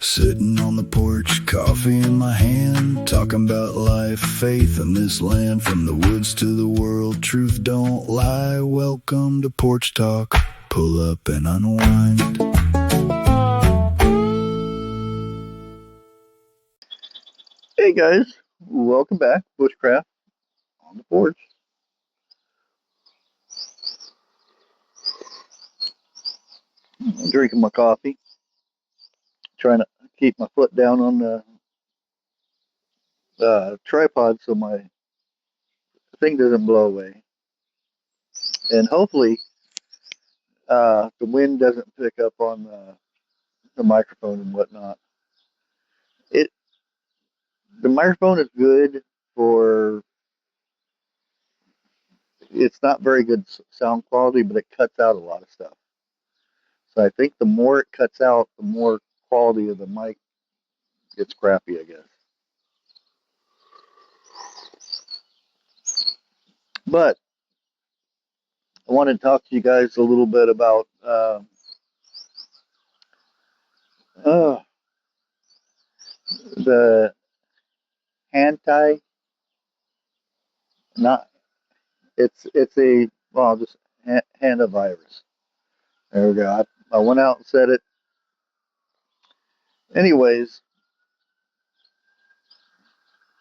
Sitting on the porch, coffee in my hand, talking about life, faith in this land, from the woods to the world, truth don't lie. Welcome to Porch Talk, pull up and unwind. Hey guys, welcome back, Bushcraft on the porch. I'm drinking my coffee, trying to keep my foot down on the tripod so my thing doesn't blow away, and hopefully the wind doesn't pick up on the microphone and whatnot. It the microphone is good for it's not very good sound quality, but it cuts out a lot of stuff. So I think the more it cuts out, the more quality of the mic gets crappy, I guess. But I want to talk to you guys a little bit about uh, the anti not it's a well just hantavirus. There we go. I went out and said it. Anyways,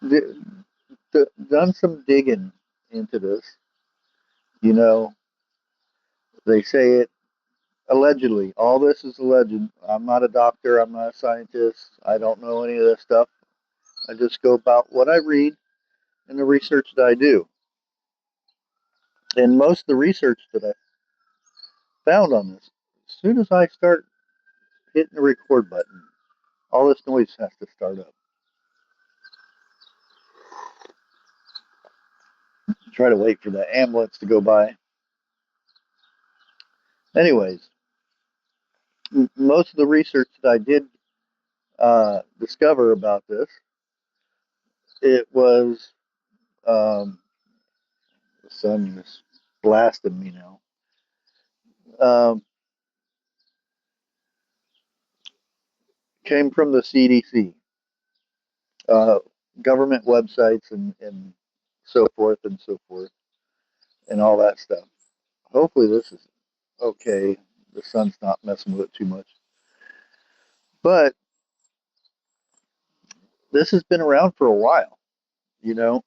d- done some digging into this. You know, they say it allegedly. All this is alleged. I'm not a doctor. I'm not a scientist. I don't know any of this stuff. I just go about what I read and the research that I do. And most of the research that I found on this, as soon as I start hitting the record button, all this noise has to start up. Try to wait for the ambulance to go by. Anyways, most of the research that I did discover about this, it was the sun is blasting me now. Um, Came from the CDC, uh, government websites, and so forth and so forth, and all that stuff. Hopefully, this is okay. The sun's not messing with it too much. But this has been around for a while, you know,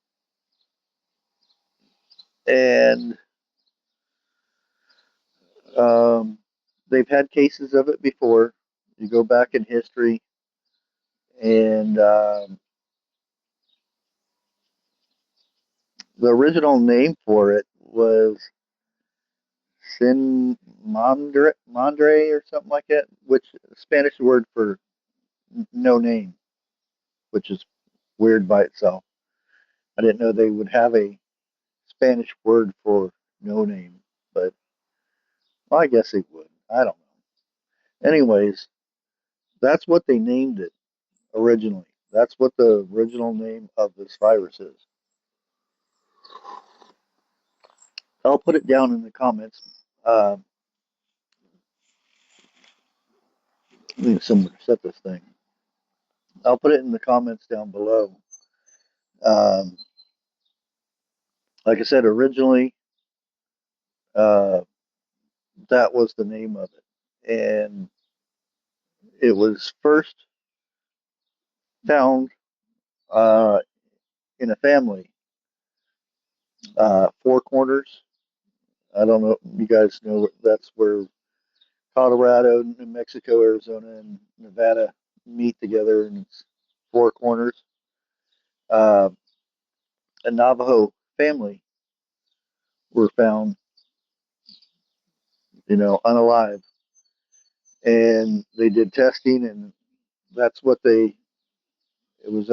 and um, they've had cases of it before. You go back in history, and the original name for it was Sin Nombre or something like that, which is a Spanish word for no name, which is weird by itself. I didn't know they would have a Spanish word for no name, but well, I guess they would. I don't know. Anyways, that's what they named it originally. That's what the original name of this virus is. I'll put it down in the comments. Uh, Need someone to set this thing. I'll put it in the comments down below. Um, like I said, originally uh, that was the name of it, and it was first found uh, in a family, Four Corners. I don't know. You guys know that's where Colorado, New Mexico, Arizona, and Nevada meet together, and it's Four Corners. Uh, a Navajo family were found, unalive, and they did testing, and that's what it was,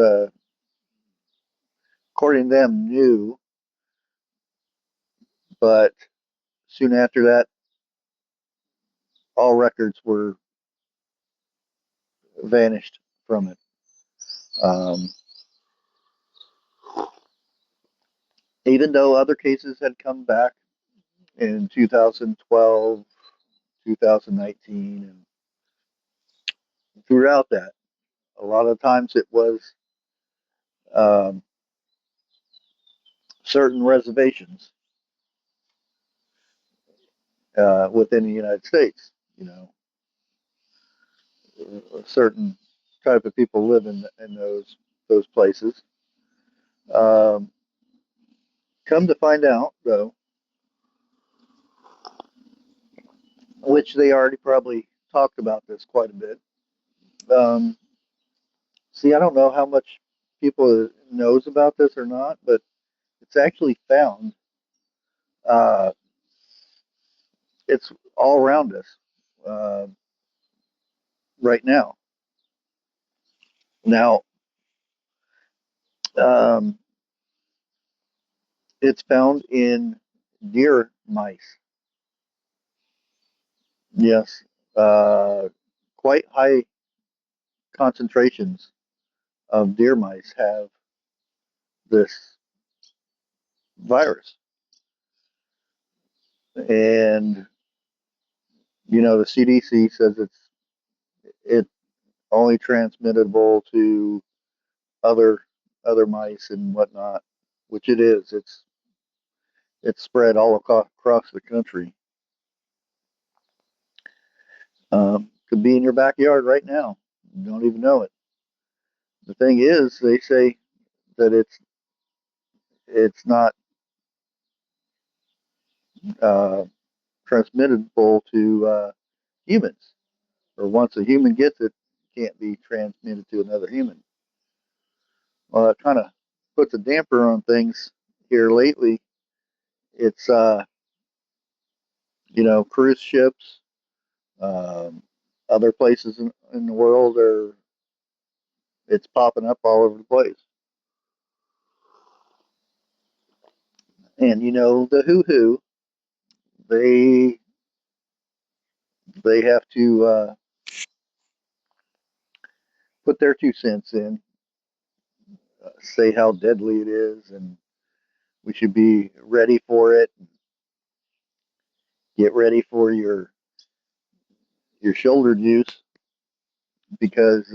according to them, new, but soon after that, all records were vanished from it. Um, Even though other cases had come back in 2012, 2019, and throughout that. A lot of times it was um, certain reservations within the United States. You know, a certain type of people live in those places. Um, Come to find out, though, which they already probably talked about this quite a bit. Um, See, I don't know how much people knows about this or not, but it's actually found. Uh, it's all around us uh, right now. Now, um, it's found in deer mice. Yes, uh, quite high concentrations of deer mice have this virus, and the CDC says it's only transmittable to other other mice and whatnot, which it is. It's spread all across the country. Could be in your backyard right now. You don't even know it. The thing is, they say that it's not uh, transmittable to humans, or once a human gets it, it can't be transmitted to another human. Well, it kind of puts a damper on things here lately. It's cruise ships, um, other places in the world are it's popping up all over the place. And the who they they have to put their 2 cents in, say how deadly it is, and we should be ready for it. Get ready for your shoulder juice because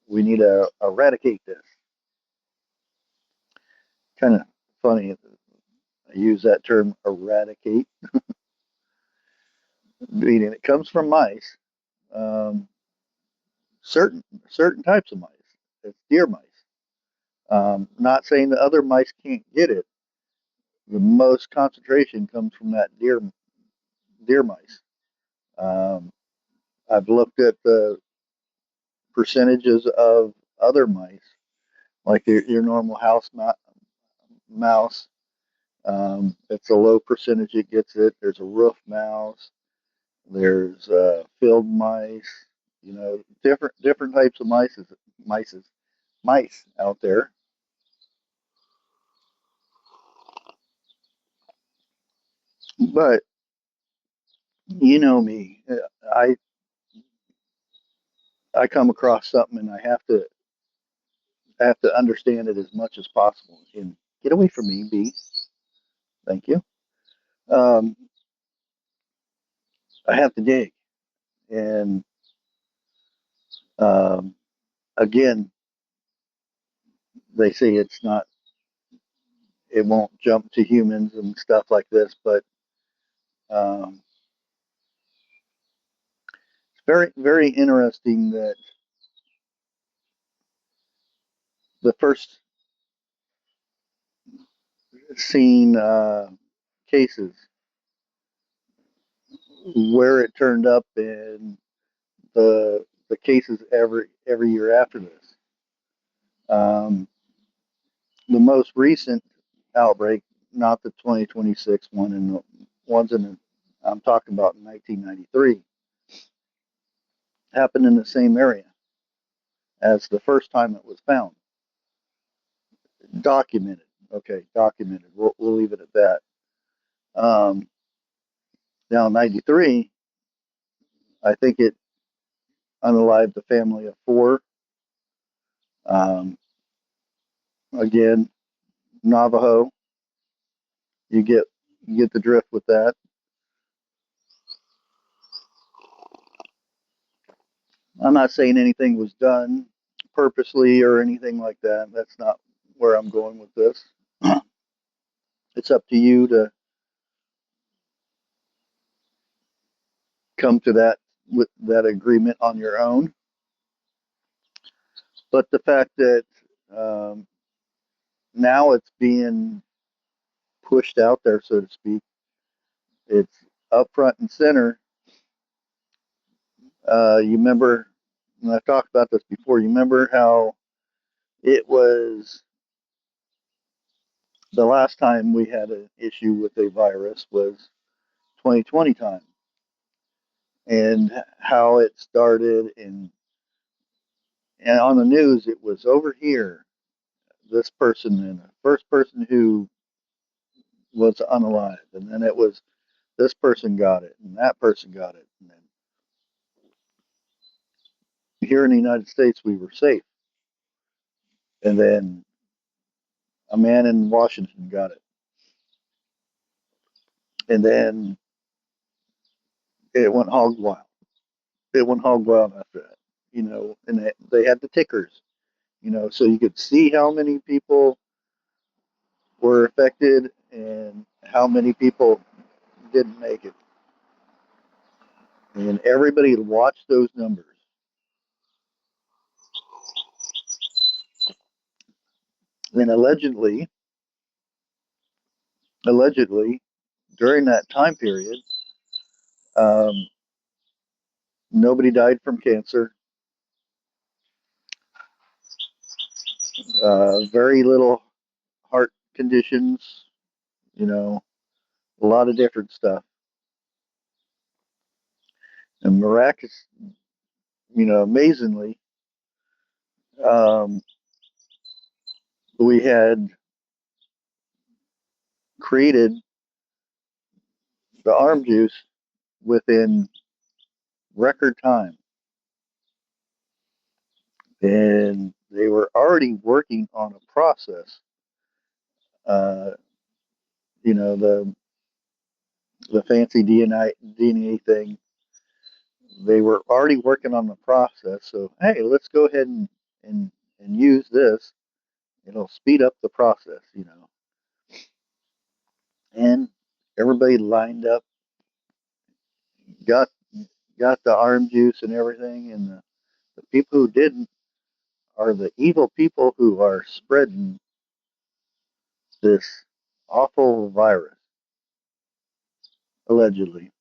we need to eradicate this. Kind of funny. I use that term eradicate, meaning it comes from mice. Um, certain types of mice. It's deer mice. Not saying the other mice can't get it. The most concentration comes from that deer mice. Um, I've looked at the percentages of other mice, like your normal mouse. It's a low percentage it gets it. There's a roof mouse. There's field mice. Different types of mice, mice out there. But you know me, I I come across something and I have to understand it as much as possible. And get away from me, B. Thank you. Um, I have to dig. And um, again, they say it won't jump to humans and stuff like this, but um, it's very, very interesting that the first seen cases where it turned up in the cases every year after this. Um, the most recent outbreak, not the 2026 one, and the ones I'm talking about in 1993, happened in the same area as the first time it was found. Documented. Okay, documented. We'll leave it at that. Um, Now, 93, I think it unalived a family of four. Um, Again, Navajo. You get you get the drift with that. I'm not saying anything was done purposely or anything like that. That's not where I'm going with this. It's up to you to come to that with that agreement on your own. But the fact that um, now it's being pushed out there, so to speak, it's up front and center. You remember, and I've talked about this before. You remember how it was the last time we had an issue with a virus was 2020 time, and how it started, and on the news it was over here, this person and the first person who was unalive, and then it was this person got it and that person got it, and then here in the United States we were safe, and then a man in Washington got it, and then it went hog wild. It went hog wild after that, and they had the tickers, so you could see how many people were affected and how many people didn't make it. And everybody watched those numbers. Then allegedly, during that time period, um, nobody died from cancer. Very little heart conditions. You know, a lot of different stuff. And miraculous, amazingly, um, we had created the arm juice within record time, and they were already working on a process. Uh, the fancy DNA thing. They were already working on the process, so hey, let's go ahead and and use this. It'll speed up the process. And everybody lined up, got got the arm juice and everything, and the people who didn't are the evil people who are spreading this awful virus, allegedly.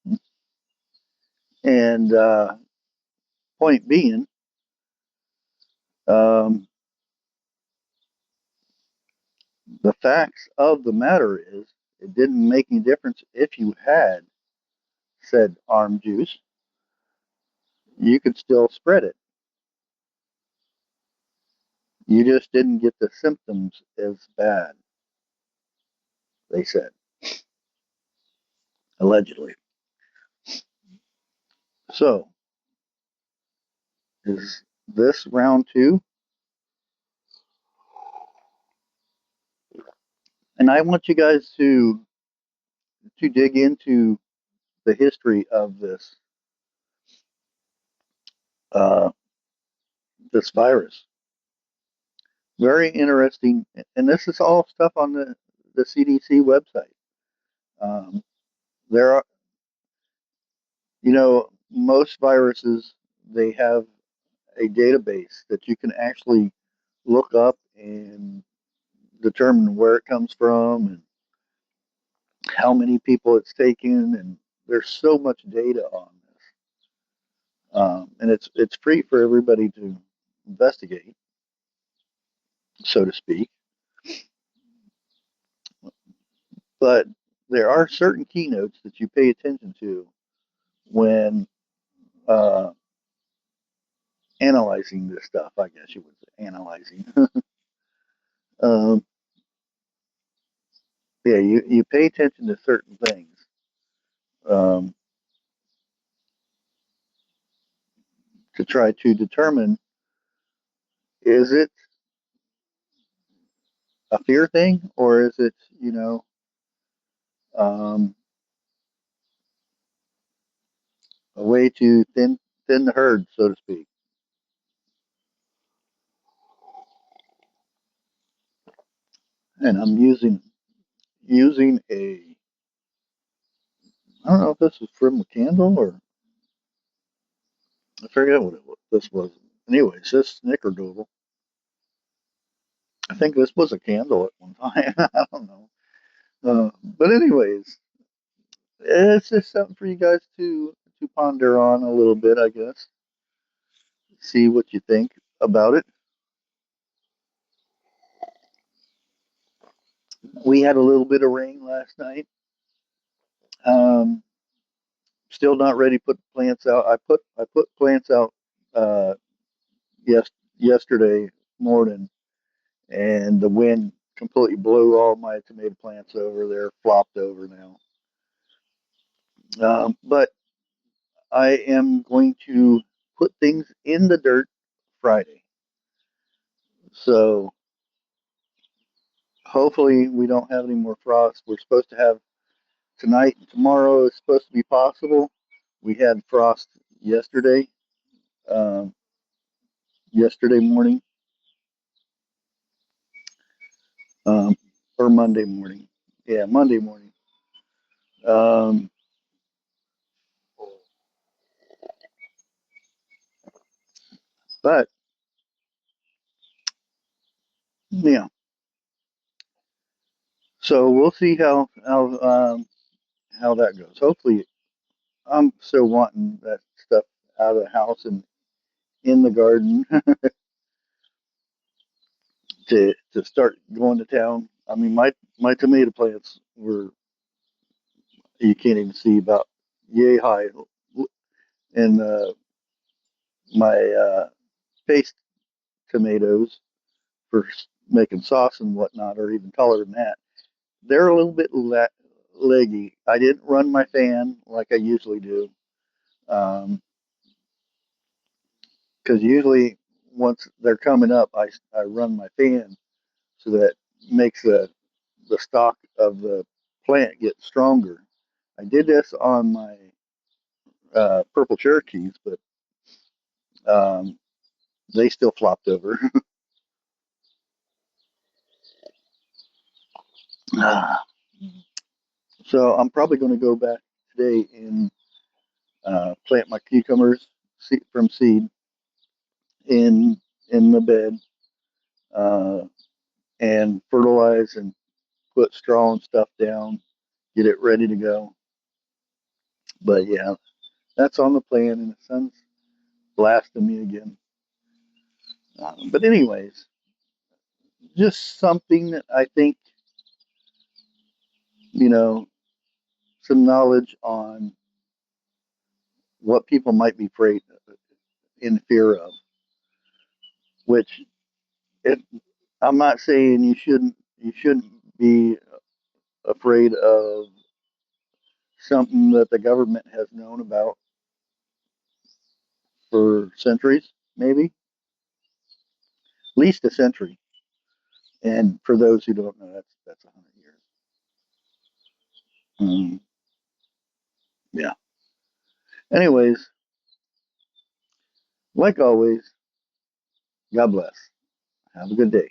And point being, um, the facts of the matter is, it didn't make any difference if you had said arm juice, you could still spread it. You just didn't get the symptoms as bad, they said, allegedly. So, is this round two? And I want you guys to dig into the history of uh, this virus. Very interesting, and this is all stuff on the CDC website. Um, there are, most viruses, they have a database that you can actually look up and determine where it comes from and how many people it's taken, and there's so much data on this, and it's free for everybody to investigate, so to speak. But there are certain keynotes that you pay attention to when uh, analyzing this stuff. I guess you would say analyzing. um, yeah, you pay attention to certain things um, to try to determine, is it a fear thing, or is it um, a way to thin the herd, so to speak. and I'm using a, I don't know if this was from a candle or I forget what this was. Anyways, this snickerdoodle. I think this was a candle at one time. I don't know. But anyways, it's just something for you guys to ponder on a little bit, I guess. See what you think about it. We had a little bit of rain last night. Um, Still not ready to put plants out. I put plants out uh, yes yesterday morning, and the wind completely blew all my tomato plants over. They're flopped over now. But I am going to put things in the dirt Friday. So hopefully we don't have any more frost. We're supposed to have tonight and tomorrow is supposed to be possible. We had frost yesterday, um, yesterday morning, um, or Monday morning. Yeah, Monday morning. Um, but yeah, so we'll see how that goes. Hopefully, I'm still wanting that stuff out of the house and in the garden to start going to town. I mean, my tomato plants were, you can't even see, about yay high, and my paste tomatoes for making sauce and whatnot are even taller than that. They're a little bit leggy. I didn't run my fan like I usually do, because usually once they're coming up, I run my fan so that makes the stalk of the plant get stronger. I did this on my purple Cherokees, but um, they still flopped over. So I'm probably going to go back today and plant my cucumbers from seed in the bed, uh, and fertilize and put straw and stuff down, get it ready to go. But yeah, that's on the plan, and the sun's blasting me again. But anyways, just something that I think, you know, some knowledge on what people might be afraid in fear of. Which, it, I'm not saying you shouldn't be afraid of something that the government has known about for centuries, maybe at least a century. And for those who don't know, that's 100 years. Yeah. Anyways, like always, God bless. Have a good day.